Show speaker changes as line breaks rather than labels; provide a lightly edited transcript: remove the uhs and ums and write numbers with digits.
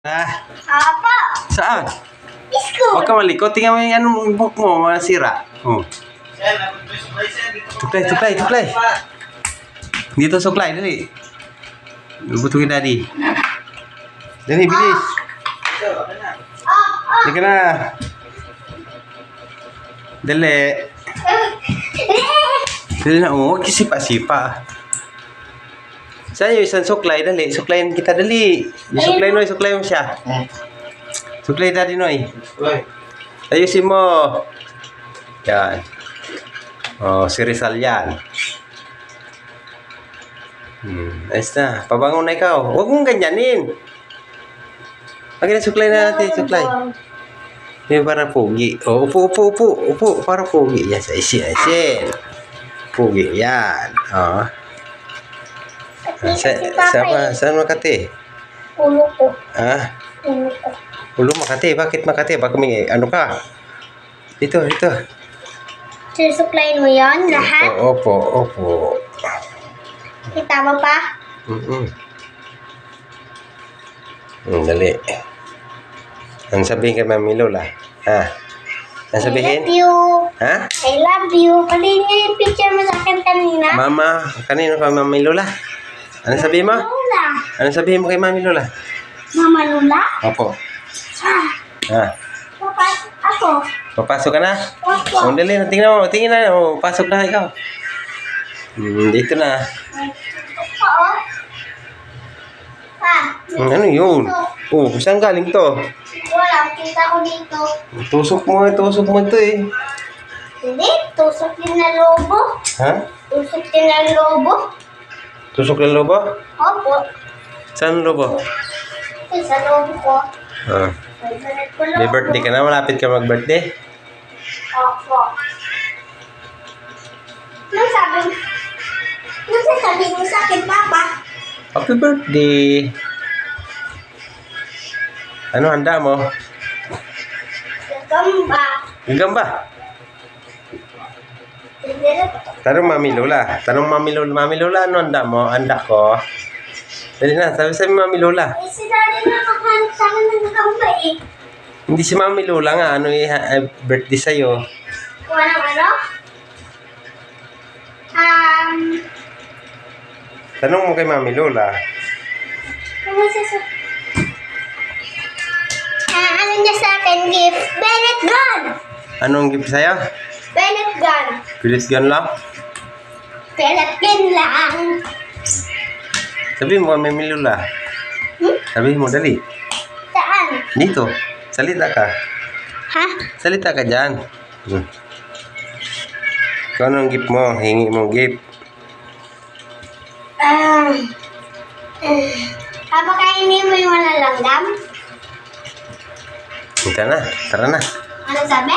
Apa?
Saan?
Isko.
Huwag ka malikot. Tingnan mo yung anong book mo, masira. Tuklay. Dito suklay, dali. Butuhin daddy. Dali, bilis. Dali ka na. Dali. Dali na, huwag sipa-sipa. Saan yung isang suklay? Dali, suklayin kita, dali. Suklay, Noy, suklay mo siya. Suklay daddy, Noy. Ayusin mo. Yan. Oh, si Rizal yan. Ayos na. Pabangon na ikaw. Huwag mong ganyanin. Pag suklay na natin, suklay. Yung para pugi. Oh, upo. Para pugi. Yes, asin. Pugi, yan. Oh. Saan Makati?
Ulo ko.
Ha?
Ulo ko.
Ulo Makati? Bakit Makati? Baka may ano ka? Dito.
Susuklayin mo yon lahat?
Opo.
Kita mo pa?
Dali. Ang sabihin kay Mami Lola? Ha? Ang sabihin?
I love you.
Ha?
I love you. Palihin niya yung picture mo sa akin kanina.
Mama, kanino kay Mami Lola? Ano sabihin mo?
Lola.
Ano sabihin mo kay Mami Lola?
Mama Lola?
Opo.
Ah. Papa, ako.
Papasok ka na?
Opo.
Dali na, tingnan mo. Tingin na. Pasok na ikaw. Dito na.
Oo. Pa.
Ano yun? Oh, saan galing to?
Wala, kita ko dito.
Tusok mo ito eh.
Hindi, tusok din na lobo.
Ha?
Tusok din na lobo.
Tusok ng lobo?
Opo.
Saan lobo?
Ito sa lobo ko.
Ah.
Favorite ko
May birthday ka na? Malapit ka mag-birthday?
Opo. Nang sasabihin mo sa akin, Papa?
Happy birthday! Ano handa mo?
Gamba.
Gamba? Tanong Mami Lola. Mami Lola, ano handa mo? Handa ko. Dali na, sabi Mami Lola.
Eh, si Daddy nakahanap sa akin ng gamba eh.
Hindi si Mami Lola nga, ano birthday sa'yo.
Walang ano?
Tanong mo kay Mami Lola.
Ano ano niya sa akin gift? Bennett gun!
Anong gift sa'yo?
Bennett gun!
Pilis gan lang?
Bennett gun lang!
Sabi mo kay Mami Lola. Sabi mo, dali.
Saan?
Dito. Salita ka.
Ha?
Salita ka dyan. Kung anong gift mo, hingi mo gift.
Papakainin mo yung walang langgam?
Tara na.
Ano sabi?